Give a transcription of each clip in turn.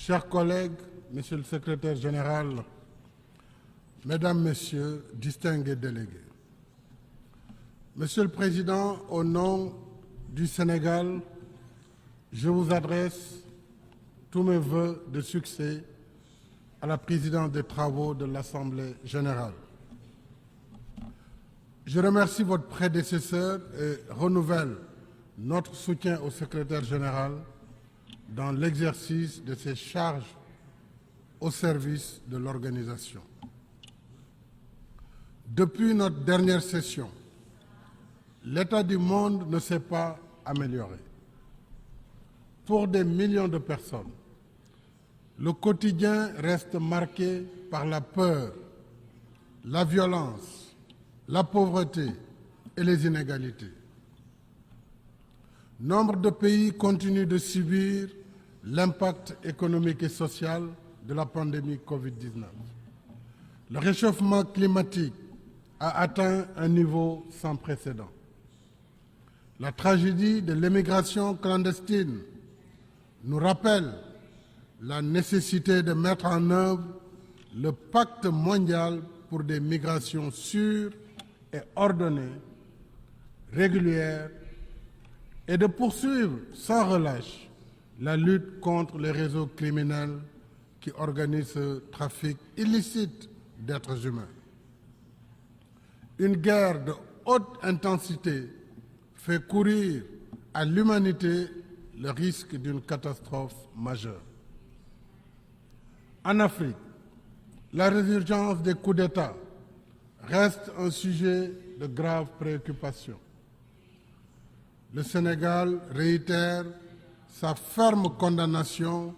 Chers collègues, Monsieur le Secrétaire général, Mesdames, Messieurs, distingués délégués, Monsieur le Président, au nom du Sénégal, je vous adresse tous mes vœux de succès à la présidence des travaux de l'Assemblée générale. Je remercie votre prédécesseur et renouvelle notre soutien au secrétaire général dans l'exercice de ses charges au service de l'organisation. Depuis notre dernière session, l'état du monde ne s'est pas amélioré. Pour des millions de personnes, le quotidien reste marqué par la peur, la violence, la pauvreté et les inégalités. Nombre de pays continuent de subir l'impact économique et social de la pandémie Covid-19. Le réchauffement climatique a atteint un niveau sans précédent. La tragédie de l'immigration clandestine nous rappelle la nécessité de mettre en œuvre le pacte mondial pour des migrations sûres et ordonnées, régulières, et de poursuivre sans relâche la lutte contre les réseaux criminels qui organisent ce trafic illicite d'êtres humains. Une guerre de haute intensité fait courir à l'humanité le risque d'une catastrophe majeure. En Afrique, la résurgence des coups d'État reste un sujet de grave préoccupation. Le Sénégal réitère sa ferme condamnation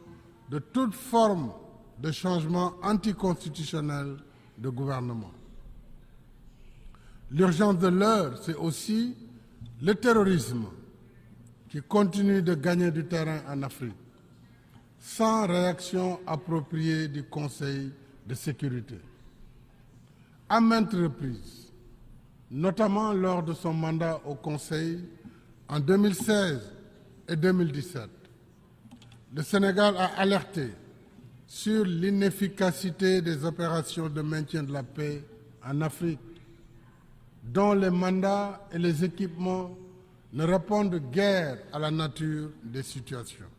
de toute forme de changement anticonstitutionnel de gouvernement. L'urgence de l'heure, c'est aussi le terrorisme qui continue de gagner du terrain en Afrique, sans réaction appropriée du Conseil de sécurité. À maintes reprises, notamment lors de son mandat au Conseil en 2016 et 2017, le Sénégal a alerté sur l'inefficacité des opérations de maintien de la paix en Afrique, dont les mandats et les équipements ne répondent guère à la nature des situations.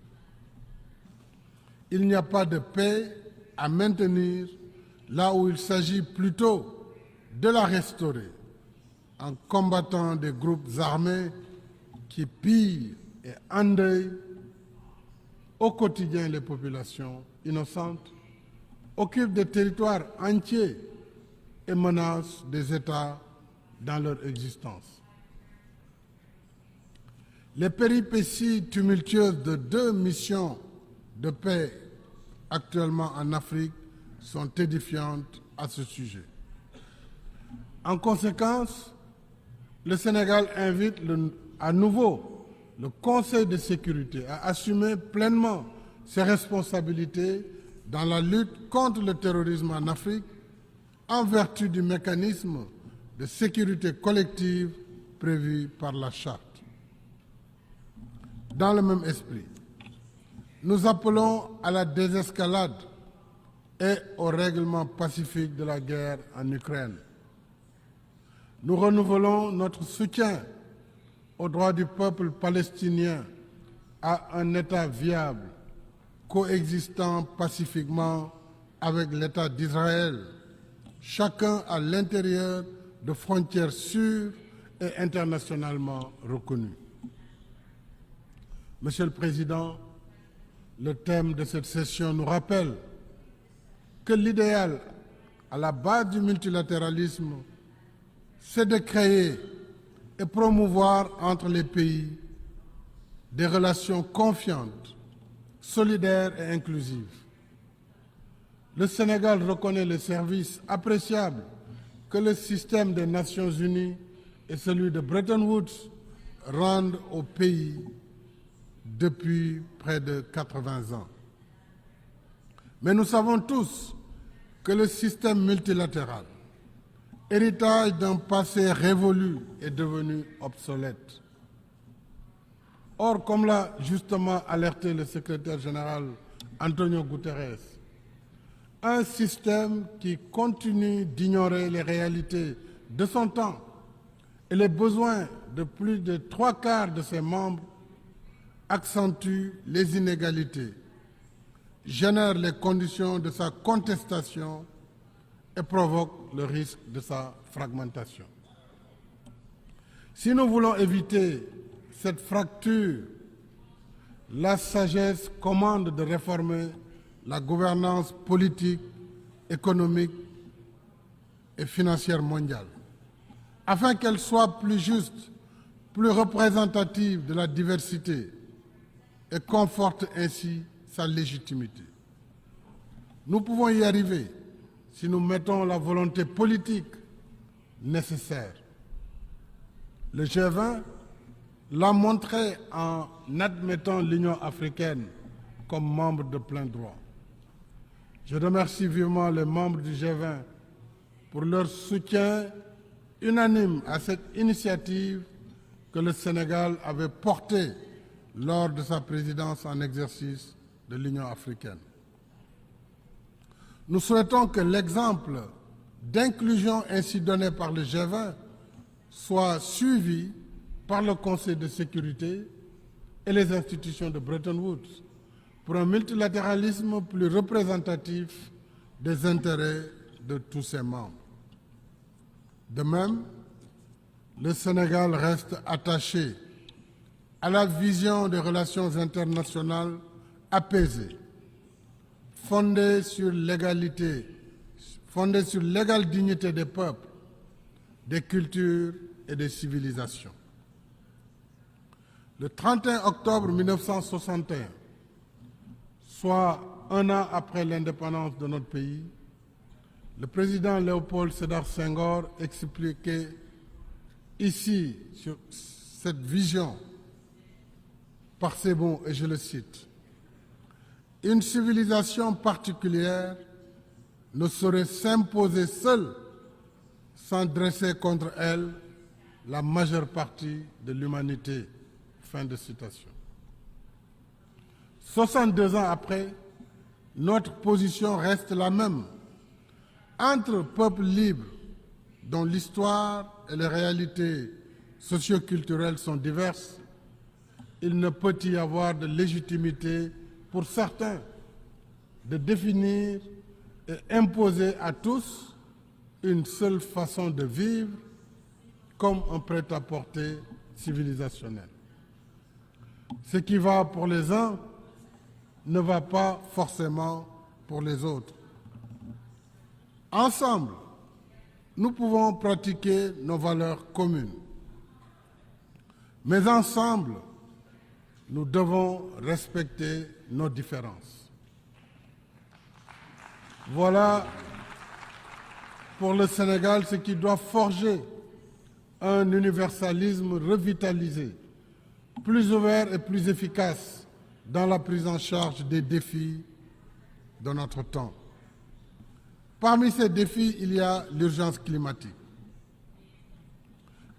Il n'y a pas de paix à maintenir là où il s'agit plutôt de la restaurer en combattant des groupes armés qui pillent et endeuillent au quotidien les populations innocentes, occupent des territoires entiers et menacent des États dans leur existence. Les péripéties tumultueuses de 2 missions de paix actuellement en Afrique sont édifiantes à ce sujet. En conséquence, le Sénégal invite à nouveau le Conseil de sécurité à assumer pleinement ses responsabilités dans la lutte contre le terrorisme en Afrique en vertu du mécanisme de sécurité collective prévu par la Charte. Dans le même esprit, nous appelons à la désescalade et au règlement pacifique de la guerre en Ukraine. Nous renouvelons notre soutien au droit du peuple palestinien à un État viable, coexistant pacifiquement avec l'État d'Israël, chacun à l'intérieur de frontières sûres et internationalement reconnues. Monsieur le Président, le thème de cette session nous rappelle que l'idéal à la base du multilatéralisme, c'est de créer et promouvoir entre les pays des relations confiantes, solidaires et inclusives. Le Sénégal reconnaît le service appréciable que le système des Nations Unies et celui de Bretton Woods rendent au pays depuis près de 80 ans. Mais nous savons tous que le système multilatéral, héritage d'un passé révolu, est devenu obsolète. Or, comme l'a justement alerté le secrétaire général Antonio Guterres, un système qui continue d'ignorer les réalités de son temps et les besoins de plus de 3/4 de ses membres, accentue les inégalités, génère les conditions de sa contestation et provoque le risque de sa fragmentation. Si nous voulons éviter cette fracture, la sagesse commande de réformer la gouvernance politique, économique et financière mondiale, afin qu'elle soit plus juste, plus représentative de la diversité et conforte ainsi sa légitimité. Nous pouvons y arriver si nous mettons la volonté politique nécessaire. Le G20 l'a montré en admettant l'Union africaine comme membre de plein droit. Je remercie vivement les membres du G20 pour leur soutien unanime à cette initiative que le Sénégal avait portée lors de sa présidence en exercice de l'Union africaine. Nous souhaitons que l'exemple d'inclusion ainsi donné par le G20 soit suivi par le Conseil de sécurité et les institutions de Bretton Woods pour un multilatéralisme plus représentatif des intérêts de tous ses membres. De même, le Sénégal reste attaché à la vision des relations internationales apaisées, fondées sur l'égalité, fondées sur l'égale dignité des peuples, des cultures et des civilisations. Le 31 octobre 1961, soit un an après l'indépendance de notre pays, le président Léopold Sédar Senghor expliquait ici, sur cette vision, par ces mots, et je le cite, « Une civilisation particulière ne saurait s'imposer seule sans dresser contre elle la majeure partie de l'humanité. » Fin de citation. 62 ans après, notre position reste la même. Entre peuples libres dont l'histoire et les réalités socioculturelles sont diverses, il ne peut y avoir de légitimité pour certains de définir et imposer à tous une seule façon de vivre comme un prêt-à-porter civilisationnel. Ce qui va pour les uns ne va pas forcément pour les autres. Ensemble, nous pouvons pratiquer nos valeurs communes. Mais ensemble, nous devons respecter nos différences. Voilà pour le Sénégal ce qui doit forger un universalisme revitalisé, plus ouvert et plus efficace dans la prise en charge des défis de notre temps. Parmi ces défis, il y a l'urgence climatique.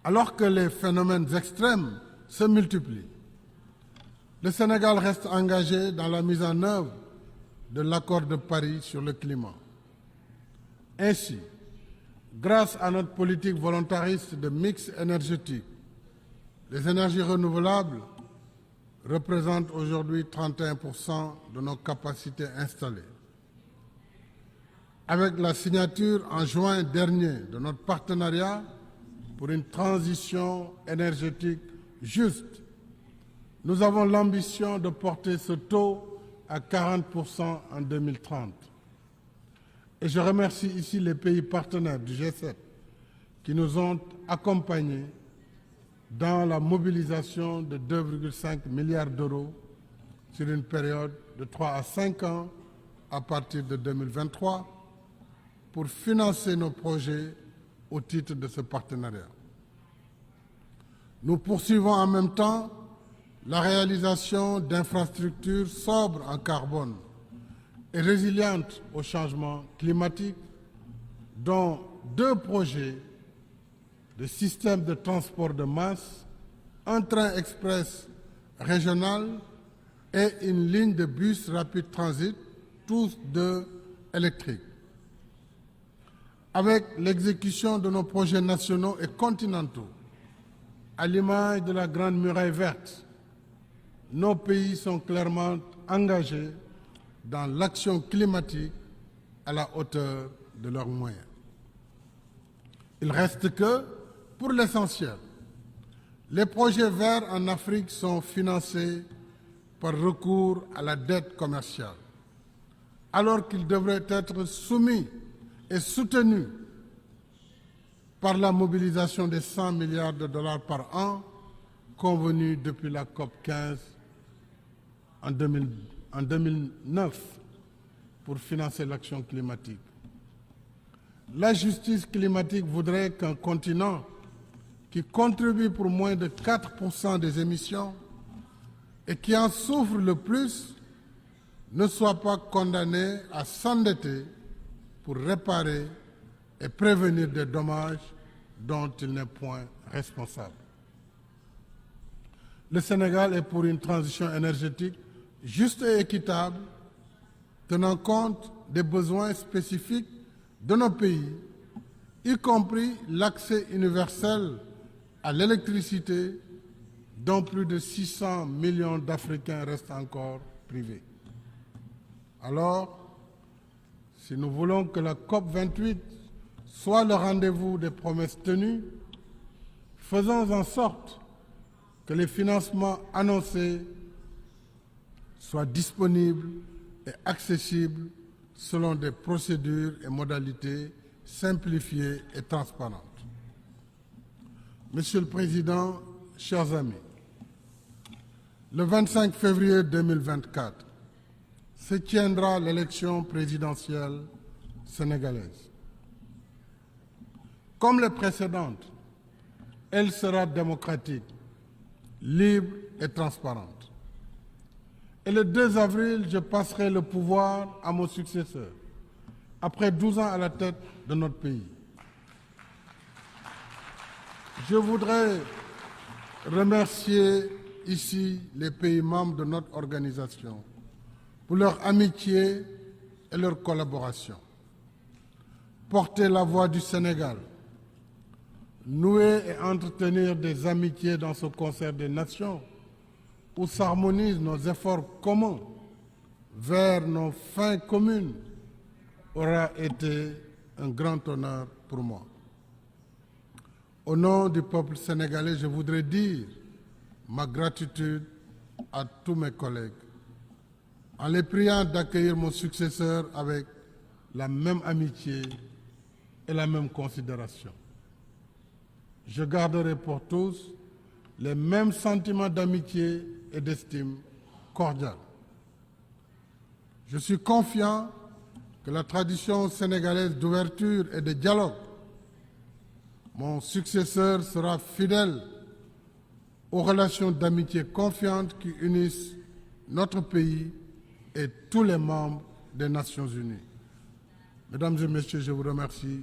Alors que les phénomènes extrêmes se multiplient, le Sénégal reste engagé dans la mise en œuvre de l'accord de Paris sur le climat. Ainsi, grâce à notre politique volontariste de mix énergétique, les énergies renouvelables représentent aujourd'hui 31% de nos capacités installées. Avec la signature en juin dernier de notre partenariat pour une transition énergétique juste, nous avons l'ambition de porter ce taux à 40% en 2030. Et je remercie ici les pays partenaires du G7 qui nous ont accompagnés dans la mobilisation de 2,5 milliards d'euros sur une période de 3 à 5 ans à partir de 2023 pour financer nos projets au titre de ce partenariat. Nous poursuivons en même temps la réalisation d'infrastructures sobres en carbone et résilientes au changement climatique, dont 2 projets de système de transport de masse, un train express régional et une ligne de bus rapide transit, tous deux électriques. Avec l'exécution de nos projets nationaux et continentaux, à l'image de la Grande Muraille verte, nos pays sont clairement engagés dans l'action climatique à la hauteur de leurs moyens. Il reste que, pour l'essentiel, les projets verts en Afrique sont financés par recours à la dette commerciale, alors qu'ils devraient être soumis et soutenus par la mobilisation des 100 milliards de dollars par an convenue depuis la COP 15 en 2009 pour financer l'action climatique. La justice climatique voudrait qu'un continent qui contribue pour moins de 4% des émissions et qui en souffre le plus ne soit pas condamné à s'endetter pour réparer et prévenir des dommages dont il n'est point responsable. Le Sénégal est pour une transition énergétique juste et équitable, tenant compte des besoins spécifiques de nos pays, y compris l'accès universel à l'électricité, dont plus de 600 millions d'Africains restent encore privés. Alors, si nous voulons que la COP 28 soit le rendez-vous des promesses tenues, faisons en sorte que les financements annoncés soient disponibles et accessibles selon des procédures et modalités simplifiées et transparentes. Monsieur le Président, chers amis, le 25 février 2024 se tiendra l'élection présidentielle sénégalaise. Comme les précédentes, elle sera démocratique, libre et transparente. Et le 2 avril, je passerai le pouvoir à mon successeur, après 12 ans à la tête de notre pays. Je voudrais remercier ici les pays membres de notre organisation pour leur amitié et leur collaboration. Porter la voix du Sénégal, nouer et entretenir des amitiés dans ce concert des nations où s'harmonisent nos efforts communs vers nos fins communes aura été un grand honneur pour moi. Au nom du peuple sénégalais, je voudrais dire ma gratitude à tous mes collègues, en les priant d'accueillir mon successeur avec la même amitié et la même considération. Je garderai pour tous les mêmes sentiments d'amitié et d'estime cordiale. Je suis confiant que la tradition sénégalaise d'ouverture et de dialogue, mon successeur sera fidèle aux relations d'amitié confiantes qui unissent notre pays et tous les membres des Nations Unies. Mesdames et Messieurs, je vous remercie.